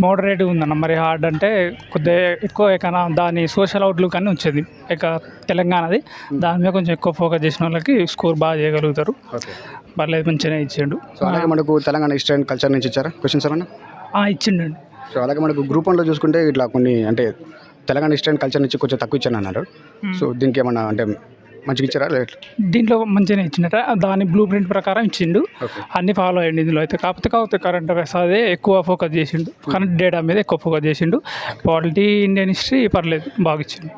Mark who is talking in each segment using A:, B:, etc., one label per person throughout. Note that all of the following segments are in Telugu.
A: మోడరేట్గా ఉందన్న. మరి హార్డ్ అంటే కొద్దిగా ఎక్కువ ఎకనా దాని సోషల్ అవుట్లుక్ అని వచ్చింది ఇక తెలంగాణది. దాని మీద కొంచెం ఎక్కువ ఫోకస్ చేసిన వాళ్ళకి స్కోర్ బాగా చేయగలుగుతారు. పర్లేదు, మంచిగానే ఇచ్చిండు.
B: సో అలాగే మనకు తెలంగాణ హిస్టరీ అండ్ కల్చర్ నుంచి ఇచ్చారా క్వశ్చన్స్ ఏమన్నా?
A: ఇచ్చిండండి.
B: సో అలాగే మనకు గ్రూప్ 1లో చూసుకుంటే ఇట్లా కొన్ని అంటే తెలంగాణ హిస్టరీ అండ్ కల్చర్ నుంచి కొంచెం తక్కువ ఇచ్చాను అన్నారు. సో దీనికి ఏమన్నా అంటే మంచిగా ఇచ్చారా?
A: దీంట్లో మంచిగానే ఇచ్చిండట. దాని బ్లూ ప్రింట్ ప్రకారం ఇచ్చిండు. అన్ని ఫాలో అయ్యండి ఇందులో అయితే. కాకపోతే కరెంట్ అఫైర్స్ అదే ఎక్కువ ఫోకస్ చేసిండు. కరెంట్ డేటా మీద ఎక్కువ ఫోకస్ చేసిండు. పాలిటీ, ఇండియన్ హిస్టరీ పర్లేదు, బాగా ఇచ్చిండు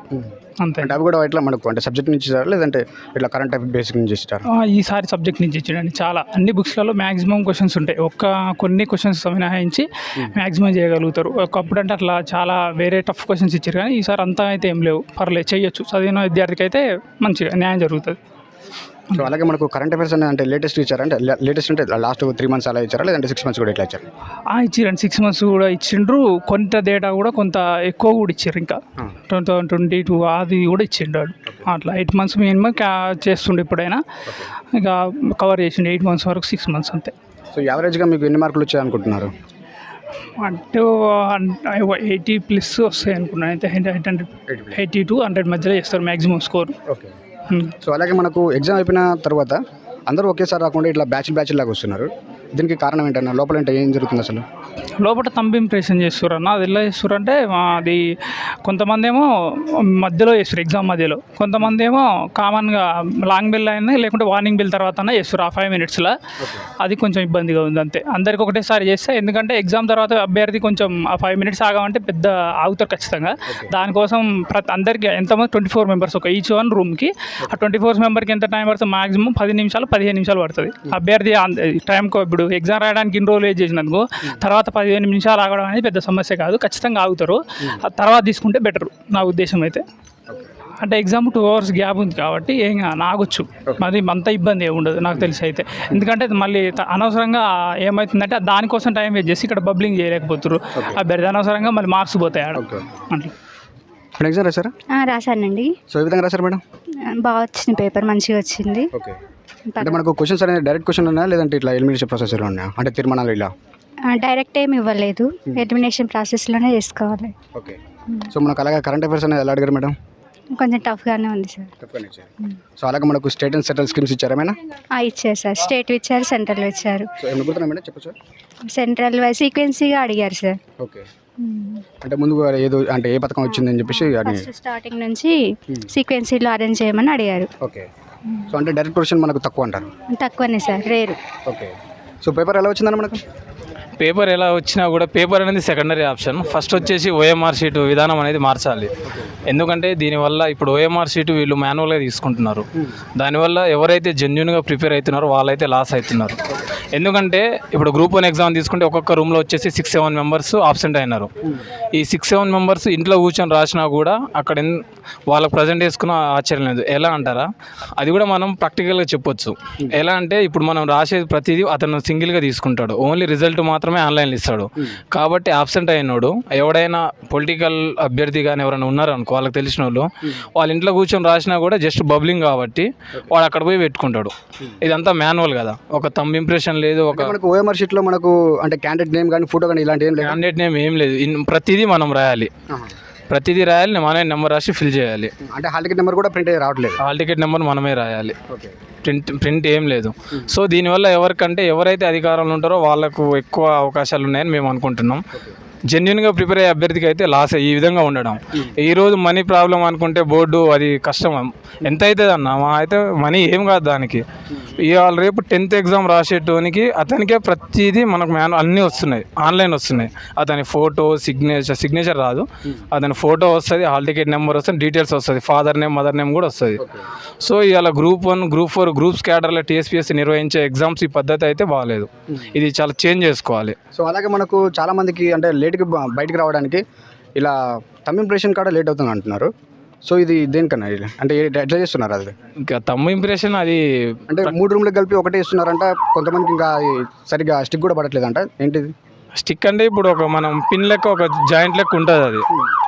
A: అంతే.
B: అంటే అవి కూడా ఇట్లా మనకు అంటే సబ్జెక్ట్ నుంచి ఇచ్చారా లేదంటే ఇట్లా కరెంట్ అఫైర్ బేసిక్ నుంచి ఇచ్చారా?
A: ఈసారి సబ్జెక్ట్ నుంచి ఇచ్చిండండి. చాలా అన్ని బుక్స్లలో మ్యాక్సిమం క్వశ్చన్స్ ఉంటాయి. కొన్ని క్వశ్చన్స్ మినహాయించి మ్యాక్సిమం చేయగలుగుతారు. ఒకప్పుడు అంటే అట్లా చాలా వేరే టఫ్ క్వశ్చన్స్ ఇచ్చారు, కానీ ఈసారి అంతా అయితే ఏం లేవు. పర్లేదు, చేయొచ్చు. చదివిన విద్యార్థికి అయితే మంచిగా న్యాయం జరుగుతుంది.
B: సో అలాగే మనకు కరెంట్ అఫైర్స్ అంటే లేటెస్ట్ ఇచ్చారా? అంటే లేటెస్ట్ అంటే లాస్ట్ 3 months అలా ఇచ్చారా లేదంటే 6 months కూడా ఇట్లా ఇచ్చారు?
A: ఇచ్చిరండి. 6 months కూడా ఇచ్చిండ్రు. కొంత డేటా కూడా కొంత ఎక్కువ కూడా ఇచ్చారు. ఇంకా 2022 అది కూడా ఇచ్చిండు. అట్లా 8 months మినిమం చేస్తుండే ఎప్పుడైనా. ఇక కవర్ చేసిండు 8 months వరకు, 6 months అంతే.
B: సో యావరేజ్గా మీకు ఎన్ని మార్కులు వచ్చాయి అనుకుంటున్నారు?
A: అంటే 80+ వస్తాయి అనుకున్నాను. అయితే 80 to 100 మధ్యలో చేస్తారు మ్యాక్సిమం స్కోర్.
B: ఓకే. సో అలాగే మనకు ఎగ్జామ్ అయిపోయిన తర్వాత అందరూ ఒకేసారి రాకుండా ఇట్లా బ్యాచ్ లాగా వస్తున్నారు. దీనికి కారణం ఏంటన్నా? లోపల అంటే ఏం జరుగుతుంది అసలు?
A: లోపల తంబు ఇంప్రెషన్ చేస్తుర్రన్న. అది ఎలా చేస్తుర్రంటే అది కొంతమంది ఏమో మధ్యలో చేస్తారు, ఎగ్జామ్ మధ్యలో. కొంతమంది ఏమో కామన్గా లాంగ్ బెల్ అయినా లేకుంటే వార్నింగ్ బెల్ తర్వాత చేస్తారు ఆ 5 minutesలో. అది కొంచెం ఇబ్బందిగా ఉంది అంతే. అందరికి ఒకటేసారి చేస్తే, ఎందుకంటే ఎగ్జామ్ తర్వాత అభ్యర్థి కొంచెం ఆ 5 minutes ఆగామంటే పెద్ద ఆగుతారు ఖచ్చితంగా. దానికోసం అందరికి ఎంతమంది 24 members ఒక ఈచ్ వన్ రూమ్కి. ఆ 24 members ఎంత టైం పడుతుంది? మాక్సిమం 10 నిమిషాలు 15 నిమిషాలు పడుతుంది. అభ్యర్థి టైంకో ఇప్పుడు ఎగ్జామ్ రాయడానికి ఇన్ని రోజులు ఏజ్ చేసినందుకు తర్వాత 15 నిమిషాలు ఆగడం అనేది పెద్ద సమస్య కాదు. ఖచ్చితంగా ఆగుతారు. తర్వాత తీసుకుంటే బెటర్ నా ఉద్దేశం అయితే. అంటే ఎగ్జామ్ 2 hours గ్యాప్ ఉంది కాబట్టి ఏం ఆగొచ్చు. మరి అంత ఇబ్బంది ఏమి ఉండదు నాకు తెలిసి అయితే. ఎందుకంటే మళ్ళీ అనవసరంగా ఏమవుతుందంటే దానికోసం టైం వేస్ట్ చేసి ఇక్కడ బబ్లింగ్ చేయలేకపోతారు అభ్యర్థి. అనవసరంగా మళ్ళీ మార్క్స్ పోతాయి ఆడ. అట్లా
B: ఎగ్జామ్ రాశారా?
C: రాశానండి.
B: సో ఏ విధంగా రాశారు మేడం?
C: బాగా వచ్చింది, పేపర్ మంచిగా వచ్చింది.
B: ఓకే. అంటే మనకు క్వశ్చన్స్ అనేది డైరెక్ట్ క్వశ్చన్ ఉన్నాయా లేదంటే ఇట్లా ఎలిమినేషన్ ప్రాసెస్లో ఉన్నాయా? అంటే తీర్మానాలు ఇలా
C: డైరెక్ట్ ఏమి ఇవ్వలేదు, ఎలిమినేషన్ ప్రాసెస్లోనే చేసుకోవాలి.
B: ఓకే. సో మనకు అలాగే కరెంట్ అఫైర్స్ అనేది ఎలా అడిగారు మేడం?
C: కొంచెం టఫ్గానే ఉంది సార్.
B: సో అలాగే మనకు స్టేట్ అండ్ సెంట్రల్ స్కీమ్స్ ఇచ్చారా మేడం?
C: ఇచ్చారు సార్. స్టేట్ ఇచ్చారు, సెంట్రల్ ఇచ్చారు.
B: సో ఏమైనా గుర్తున్నా మేడం చెప్పచ్చు?
C: సెంట్రల్ సీక్వెన్సీగా అడిగారు సార్.
B: ఓకే. అంటే ముందు ఏదో అంటే ఏ పథకం వచ్చిందని చెప్పేసి
C: స్టార్టింగ్ నుంచి సీక్వెన్సీలో అరేంజ్ చేయమని అడిగారు.
B: ఓకే. సో అంటే డైరెక్ట్ క్వశ్చన్ మనకు తక్కువ అంటారు?
C: తక్కువనే సార్, రేరు.
B: ఓకే. సో పేపర్ ఎలా వచ్చిందని మనకు?
D: పేపర్ ఎలా వచ్చినా కూడా పేపర్ అనేది సెకండరీ ఆప్షన్. ఫస్ట్ వచ్చేసి ఓఎంఆర్ షీటు విధానం అనేది మార్చాలి. ఎందుకంటే దీనివల్ల ఇప్పుడు ఓఎంఆర్ షీటు వీళ్ళు మాన్యువల్గా తీసుకుంటున్నారు. దానివల్ల ఎవరైతే జెన్యున్గా ప్రిపేర్ అవుతున్నారో వాళ్ళైతే లాస్ అవుతున్నారు. ఎందుకంటే ఇప్పుడు గ్రూప్ 1 ఎగ్జామ్ తీసుకుంటే ఒక్కొక్క రూమ్లో వచ్చేసి 6-7 members ఆబ్సెంట్ అయినారు. ఈ 6-7 members ఇంట్లో కూర్చొని రాసినా కూడా అక్కడ వాళ్ళకు ప్రజెంట్ చేసుకున్న ఆశ్చర్యం లేదు. ఎలా అంటారా? అది కూడా మనం ప్రాక్టికల్గా చెప్పొచ్చు. ఎలా అంటే ఇప్పుడు మనం రాసేది ప్రతిదీ అతను సింగిల్గా తీసుకుంటాడు. ఓన్లీ రిజల్ట్ మాత్రమే ఆన్లైన్లో ఇస్తాడు. కాబట్టి ఆబ్సెంట్ అయినోడు ఎవడైనా పొలిటికల్ అభ్యర్థి కానీ ఎవరైనా ఉన్నారనుకో, వాళ్ళకి తెలిసిన వాళ్ళు వాళ్ళ ఇంట్లో కూర్చొని రాసినా కూడా జస్ట్ బబ్లింగ్ కాబట్టి వాడు అక్కడ పోయి పెట్టుకుంటాడు. ఇదంతా మాన్యువల్ కదా, ఒక థంబ్ ఇంప్రెషన్ లేదు. ఒక
B: ఓఎంఆర్ షీట్లో మనకు అంటే క్యాండిడేట్ నేమ్ కానీ ఫోటో కానీ ఇలాంటి
D: క్యాండిడేట్ నేమ్ ఏం లేదు. ప్రతిదీ మనం రాయాలి. మనమే నెంబర్ రాసి ఫిల్ చేయాలి.
B: అంటే హాల్ టికెట్ నెంబర్ కూడా ప్రింట్ అయ్యి రావట్లేదు.
D: హాల్ టికెట్ నెంబర్ మనమే రాయాలి. ప్రింట్ ఏం లేదు. సో దీనివల్ల ఎవరైతే అధికారంలో ఉంటారో వాళ్ళకు ఎక్కువ అవకాశాలు ఉన్నాయని మేము అనుకుంటున్నాం. జెన్యున్గా ప్రిపేర్ అయ్యే అభ్యర్థికి అయితే లాస్ ఈ విధంగా ఉండడం. ఈరోజు మనీ ప్రాబ్లం అనుకుంటే బోర్డు అది కష్టం. ఎంత అవుతుంది అన్న? అయితే మనీ ఏం కాదు దానికి. ఇవాళ రేపు 10th ఎగ్జామ్ రాసేటోనికి అతనికే ప్రతిదీ మనకు అన్నీ వస్తున్నాయి, ఆన్లైన్ వస్తున్నాయి. అతని ఫోటో, సిగ్నేచర్ రాదు, అతని ఫోటో వస్తుంది, హాల్ టికెట్ నెంబర్ వస్తుంది, డీటెయిల్స్ వస్తుంది, ఫాదర్ నేమ్, మదర్ నేమ్ కూడా వస్తుంది. సో ఇవాళ గ్రూప్ 1, గ్రూప్ 4 గ్రూప్స్ క్యాడర్లో TSPSC నిర్వహించే ఎగ్జామ్స్ ఈ పద్ధతి అయితే బాగాలేదు. ఇది చాలా చేంజ్ చేసుకోవాలి.
B: సో అలాగే మనకు చాలామందికి అంటే లేట్గా బయటకు రావడానికి ఇలా థంబ్ ఇంప్రెషన్ కూడా లేట్ అవుతుంది అంటున్నారు. సో ఇది దేనికన్నా అంటే ఎట్లా చేస్తున్నారు? అది
D: ఇంకా థంబ్ ఇంప్రెషన్ అది
B: అంటే 3 రూమ్లకు కలిపి ఒకటే ఇస్తున్నారంట. కొంతమందికి ఇంకా సరిగ్గా స్టిక్ కూడా పడట్లేదంట. ఏంటిది
D: స్టిక్ అంటే? ఇప్పుడు ఒక మనం పిన్ లెక్క ఒక జాయింట్ లెక్క ఉంటుంది, అది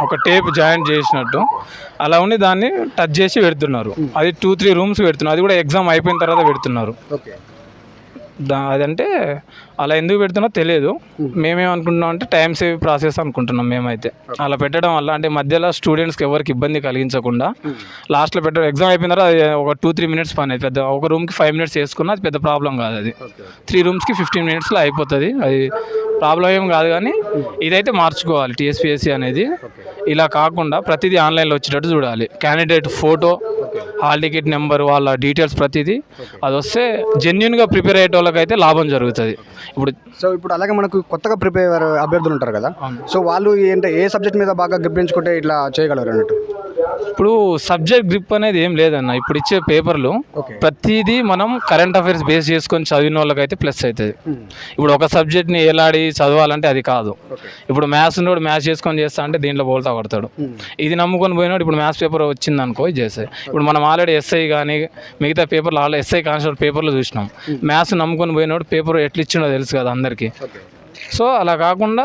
D: ఒక టేప్ జాయింట్ చేసినట్టు అలా ఉండి దాన్ని టచ్ చేసి పెడుతున్నారు. అది 2-3 rooms పెడుతున్నారు. అది కూడా ఎగ్జామ్ అయిపోయిన తర్వాత పెడుతున్నారు.
B: ఓకే.
D: అదంటే అలా ఎందుకు పెడుతున్నా తెలియదు. మేమేమనుకుంటున్నాం అంటే టైం సేవ్ ప్రాసెస్ అనుకుంటున్నాం మేమైతే. అలా పెట్టడం వల్ల అంటే మధ్యలో స్టూడెంట్స్కి ఎవరికి ఇబ్బంది కలిగించకుండా లాస్ట్లో పెట్టడం. ఎగ్జామ్ అయిపోయిన తర్వాత అది ఒక 2-3 మినిట్స్ పని. అది పెద్ద ఒక రూమ్కి 5 మినిట్స్ వేసుకున్నా అది పెద్ద ప్రాబ్లం కాదు. అది 3 రూమ్స్కి 15 మినిట్స్లో అయిపోతుంది. అది ప్రాబ్లం ఏం కాదు. కానీ ఇదైతే మార్చుకోవాలి టీఎస్పీఎస్సీ అనేది. ఇలా కాకుండా ప్రతిదీ ఆన్లైన్లో వచ్చేటట్టు చూడాలి. Candidate photo, hall ticket number, వాళ్ళ డీటెయిల్స్ ప్రతిదీ అది వస్తే జెన్యున్గా ప్రిపేర్ అయ్యే వాళ్ళకైతే లాభం జరుగుతుంది.
B: ఇప్పుడు అలాగే మనకు కొత్తగా ప్రిపేర్ అభ్యర్థులు ఉంటారు కదా, సో వాళ్ళు ఏంటంటే ఏ సబ్జెక్ట్ మీద బాగా గ్రిప్ పెంచుకుంటే ఇట్లా చేయగలరు అన్నట్టు?
D: ఇప్పుడు సబ్జెక్ట్ గ్రిప్ అనేది ఏం లేదన్న. ఇప్పుడు ఇచ్చే పేపర్లు ప్రతిదీ మనం కరెంట్ అఫైర్స్ బేస్ చేసుకొని చదివిన వాళ్ళకైతే ప్లస్ అవుతుంది. ఇప్పుడు ఒక సబ్జెక్ట్ని ఎలాడి చదవాలంటే అది కాదు. ఇప్పుడు మ్యాథ్స్ ఉన్నోడు మ్యాథ్స్ చేసుకొని చేస్తా అంటే దీంట్లో బోల్తా కొడతాడు. ఇది నమ్ముకొని పోయినాడు ఇప్పుడు మ్యాథ్స్ పేపర్ వచ్చింది అనుకో ఇది చేస్తాయి. ఇప్పుడు మనం ఆల్రెడీ ఎస్ఐ కానీ మిగతా పేపర్లు ఆల్రెడీ ఎస్ఐ కానిస్టేబుల్ పేపర్లు చూసినాం. మ్యాథ్స్ నమ్ముకొని పోయినాడు పేపర్ ఎట్లా ఇచ్చిండో తెలుసు కదా అందరికీ. సో అలా కాకుండా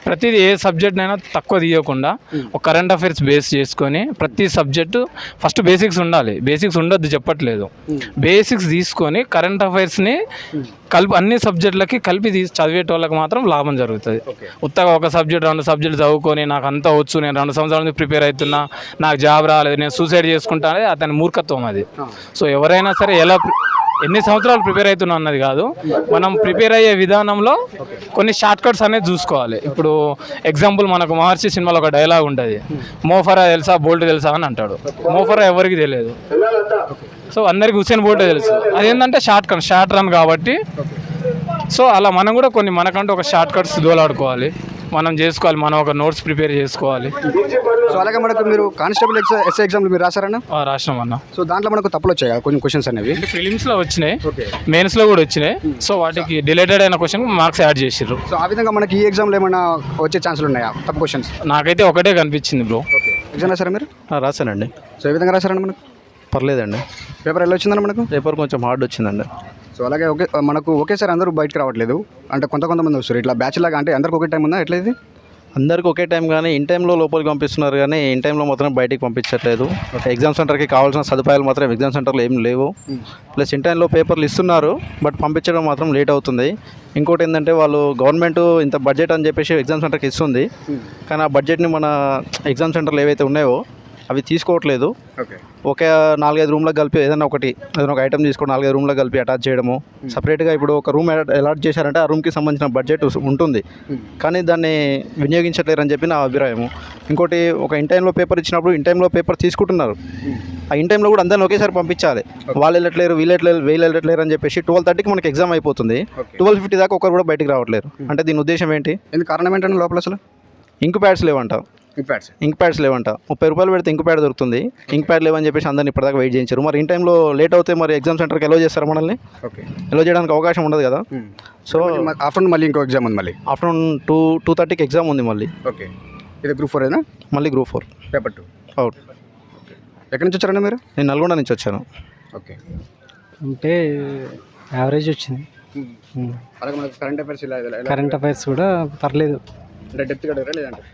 D: ప్రతిదీ ఏ సబ్జెక్ట్ అయినా తక్కువ తీయకుండా ఒక కరెంట్ అఫైర్స్ బేస్ చేసుకొని ప్రతి సబ్జెక్టు ఫస్ట్ బేసిక్స్ ఉండాలి. బేసిక్స్ ఉండొద్దు చెప్పట్లేదు, బేసిక్స్ తీసుకొని కరెంట్ అఫైర్స్ని కలిపి అన్ని సబ్జెక్టులకి కలిపి చదివేటోళ్ళకి మాత్రం లాభం జరుగుతుంది. ఉత్తగా ఒక సబ్జెక్ట్ 2 సబ్జెక్టు చదువుకొని నాకు అంతా వచ్చు, నేను 2 సంవత్సరాల నుంచి ప్రిపేర్ అవుతున్నా, నాకు జాబ్ రాలేదు, నేను సూసైడ్ చేసుకుంటా అనేది అతని మూర్ఖత్వం అది. సో ఎవరైనా సరే ఎన్ని సంవత్సరాలు ప్రిపేర్ అవుతున్నా అన్నది కాదు, మనం ప్రిపేర్ అయ్యే విధానంలో కొన్ని షార్ట్ కట్స్ అనేది చూసుకోవాలి. ఇప్పుడు ఎగ్జాంపుల్ మనకు మహర్షి సినిమాలో ఒక డైలాగ్ ఉంటుంది, మోఫరా తెలుసా బోల్ట్ తెలుసా అని అంటాడు. మోఫరా ఎవరికి తెలియదు, సో అందరికి హుసేన్ బోల్టే తెలుసు. అదేంటంటే షార్ట్ రన్ కాబట్టి. సో అలా మనం కూడా కొన్ని మనకంటూ ఒక షార్ట్ కట్స్ దోలాడుకోవాలి, మనం చేసుకోవాలి, మనం ఒక నోట్స్ ప్రిపేర్ చేసుకోవాలి.
B: సో అలాగే మనకు మీరు కానిస్టేబుల్ ఎస్ఐ ఎగ్జామ్లు మీరు రాశారన్నా?
D: రాసినాం అన్న.
B: సో దాంట్లో మనకు తప్పులు వచ్చాయి కొన్ని క్వశ్చన్స్ అనేవి
D: ఫిలిమ్స్లో వచ్చినాయి, మెయిన్స్లో కూడా వచ్చినాయి. సో వాటికి డిలేటెడ్ అయిన క్వశ్చన్ మార్క్స్ యాడ్ చేసిర్రు.
B: సో ఆ విధంగా మనకి ఈ ఎగ్జామ్లో ఏమైనా వచ్చే ఛాన్సులు ఉన్నాయా తప్పు క్వశ్చన్స్?
D: నాకైతే ఒకటే కనిపించింది బ్రో.
B: ఎగ్జామ్ రాశారా మీరు?
E: రాశానండి.
B: సో ఏ విధంగా రాశారండి? మనకు
E: పర్లేదండి.
B: పేపర్ ఎలా వచ్చిందండి? మనకు
E: పేపర్ కొంచెం హార్డ్ వచ్చిందండి.
B: సో అలాగే మనకు ఒకేసారి అందరూ బయటకు రావట్లేదు, అంటే కొంతమంది వస్తారు ఇట్లా బ్యాచ్ లాగా, అంటే అందరికి ఒకే టైం ఉందా ఎట్లా ఇది?
E: అందరికీ ఒకే టైం కానీ ఇన్ టైంలో లోపలికి పంపిస్తున్నారు కానీ ఇన్ టైంలో మాత్రం బయటికి పంపించట్లేదు. ఎగ్జామ్ సెంటర్కి కావాల్సిన సదుపాయాలు మాత్రం ఎగ్జామ్ సెంటర్లో ఏం లేవు. ప్లస్ ఇన్ టైంలో పేపర్లు ఇస్తున్నారు బట్ పంపించడం మాత్రం లేట్ అవుతుంది. ఇంకోటి ఏంటంటే వాళ్ళు గవర్నమెంట్ ఇంత బడ్జెట్ అని చెప్పేసి ఎగ్జామ్ సెంటర్కి ఇస్తుంది, కానీ ఆ బడ్జెట్ని మన ఎగ్జామ్ సెంటర్లు ఏవైతే ఉన్నాయో అవి తీసుకోవట్లేదు. ఒక 4-5 రూమ్లకు కలిపి ఏదైనా ఒక ఐటమ్ తీసుకొని 4-5 రూమ్లకు కలిపి అటాచ్ చేయడము. సపరేట్గా ఇప్పుడు ఒక రూమ్ అలాట్ చేశారంటే ఆ రూమ్కి సంబంధించిన బడ్జెట్ ఉంటుంది, కానీ దాన్ని వినియోగించట్లేరని చెప్పి నా అభిప్రాయము. ఇంకోటి ఒక ఇన్ టైంలో పేపర్ ఇచ్చినప్పుడు ఇన్ టైంలో పేపర్ తీసుకుంటున్నారు, ఆ ఇన్ టైంలో కూడా అందరిని ఒకేసారి పంపించాలి. వాళ్ళు వెళ్ళట్లేరు వీళ్ళు వెళ్ళట్లేరు అని చెప్పేసి 12:30కి మనకి ఎగ్జామ్ అయిపోతుంది, 12:50 దాకా ఒకరు కూడా బయటికి రావట్లేరు. అంటే దీని ఉద్దేశం ఏంటి?
B: కారణం ఏంటంటే లోపల అసలు
E: ఇంక్ ప్యాడ్స్ లేవంట. 30 రూపాయలు పెడితే ఇంక్ ప్యాడ్ దొరుకుతుంది, ఇంక్ ప్యాడ్ లేవని చెప్పేసి అందరిని ఇప్పటిదాకా వెయిట్ చేయించారు. మరి ఇన్ టైంలో లేట్ అవుతే మరి ఎగ్జామ్ సెంటర్కి ఎలో చేస్తారా మనల్ని? ఎలో చేయడానికి అవకాశం ఉండదు కదా. సో
B: ఆఫ్టర్నూన్ మళ్ళీ ఇంకో ఎగ్జామ్ ఉంది, మళ్ళీ
E: ఆఫ్టర్నూన్ 2:30కి ఎగ్జామ్ ఉంది మళ్ళీ.
B: ఓకే, ఇది గ్రూప్ 4 అయినా?
E: మళ్ళీ గ్రూప్ 4
B: పేపర్ 2.
E: అవుట్.
B: ఎక్కడి నుంచి వచ్చారండి మీరు?
E: నేను నల్గొండ నుంచి వచ్చాను.
B: ఓకే,
F: అంటే యావరేజ్ వచ్చింది.
B: అలాగే మనకు
F: కరెంట్ అఫైర్స్ కూడా పర్లేదు,
B: అంటే డెప్త్ కూడా లేదంటే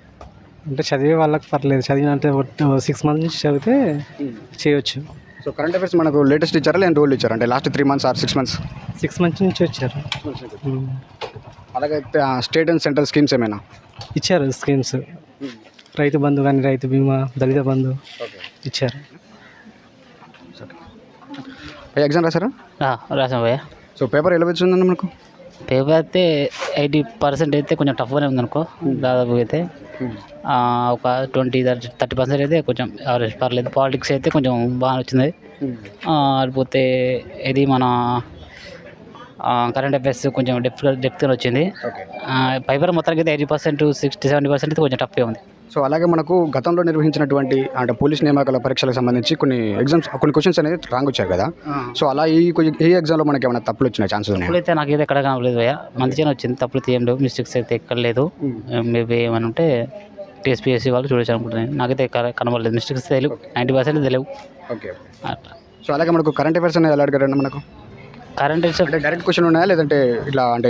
F: అంటే చదివే వాళ్ళకి పర్లేదు. చదివిన అంటే 6 మంత్స్ నుంచి చదివితే చేయొచ్చు.
B: సో కరెంట్ అఫైర్స్ మనకు లేటెస్ట్ ఇచ్చారా లేదంటే ఓల్డ్ ఇచ్చారు? అంటే last 3 months or 6 months?
F: 6 months నుంచి వచ్చారు.
B: అలాగే స్టేట్ అండ్ సెంట్రల్ స్కీమ్స్ ఏమైనా
F: ఇచ్చారు? స్కీమ్స్ రైతు బంధు కానీ రైతు బీమా, దళిత బంధు ఇచ్చారు.
B: ఎగ్జామ్ రాశారా?
G: రాసాం భయ్య.
B: సో పేపర్ ఎలా వచ్చిందండి మనకు?
G: పేపర్ అయితే 80% అయితే కొంచెం టఫ్గానే ఉందనుకో. దాదాపు అయితే ఒక 20-30% అయితే కొంచెం యావరేజ్ పర్లేదు. పాలిటిక్స్ అయితే కొంచెం బాగా వచ్చింది. లేకపోతే ఇది మన కరెంట్ అఫైర్స్ కొంచెం డెప్త్గా వచ్చింది. పేపర్ మొత్తానికి అయితే 80%, 60-70% అయితే కొంచెం టఫ్గా ఉంది.
B: సో అలాగే మనకు గతంలో నిర్వహించినటువంటి అంటే పోలీస్ నియామకాల పరీక్షలకు సంబంధించి కొన్ని క్వశ్చన్స్ అనేది రాంగ్ వచ్చాయి కదా. సో అలా ఈ ఎగ్జామ్లో మనకి ఏమైనా తప్పులు వచ్చిన ఛాన్సెస్ ఉన్నాయి?
G: తప్పులు అయితే నాకైతే ఎక్కడ కనలేదు భయ్య, మంచిగానే వచ్చింది. తప్పులు అయితే ఏం లేవు, మిస్టేక్స్ అయితే ఎక్కడ లేదు. మేబీ ఏమైనా ఉంటే టీఎస్పీఎస్సీ వాళ్ళు చూడొచ్చు అనుకుంటున్నాను. నాకైతే కనబడలేదు, మిస్టేక్స్ తెలియవు, 90% తెలియవు.
B: ఓకే, అట్లా. సో అలాగే మనకు కరెంట్ అఫైర్స్ అనేది ఎలా అడిగారండి? మనకు
G: కరెంట్ అఫైర్స్
B: అంటే డైరెక్ట్ క్వశ్చన్ ఉన్నాయా లేదంటే ఇట్లా అంటే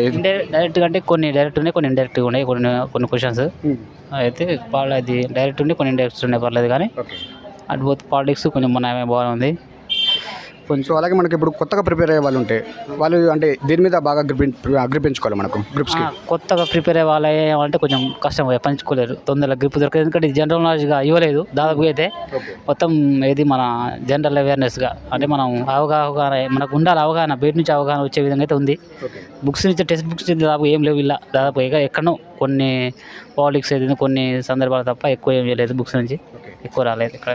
G: డైరెక్ట్గా? అంటే కొన్ని డైరెక్ట్ ఉన్నాయి, కొన్ని ఇండైరెక్ట్గా ఉన్నాయి. కొన్ని క్వశ్చన్స్ అయితే అది డైరెక్ట్ ఉండి కొన్ని ఇండైరెక్ట్స్ ఉన్నాయి, పర్లేదు. కానీ అటు పోతే పాలిటిక్స్ కొంచెం మన బాగుంది.
B: సో అలాగే మనకి ఇప్పుడు కొత్తగా ప్రిపేర్ అయ్యే వాళ్ళు ఉంటే వాళ్ళు అంటే దీని మీద బాగా గ్రిప్ పెంచుకోవాలి మనకు గ్రిప్స్కి.
G: కొత్తగా ప్రిపేర్ అయ్యే వాళ్ళు అంటే కొంచెం కష్టం పంచుకోలేరు, తొందరగా గ్రిప్ దొరకదు. ఎందుకంటే ఇది జనరల్ నాలెడ్జ్గా ఇవ్వలేదు దాదాపుగా అయితే. మొత్తం ఏది మన జనరల్ అవేర్నెస్గా అంటే మనం అవగాహన మనకు ఉండాలి, అవగాహన బయట నుంచి అవగాహన వచ్చే విధంగా అయితే ఉంది. బుక్స్ నుంచి టెక్స్ట్ బుక్స్ దాదాపు ఏం లేవు ఇలా, దాదాపు ఎక్కడో కొన్ని పాలిటిక్స్ అయితే కొన్ని సందర్భాలు తప్ప ఎక్కువ ఏం చేయలేదు, బుక్స్ నుంచి ఎక్కువ రాలేదు ఇక్కడ.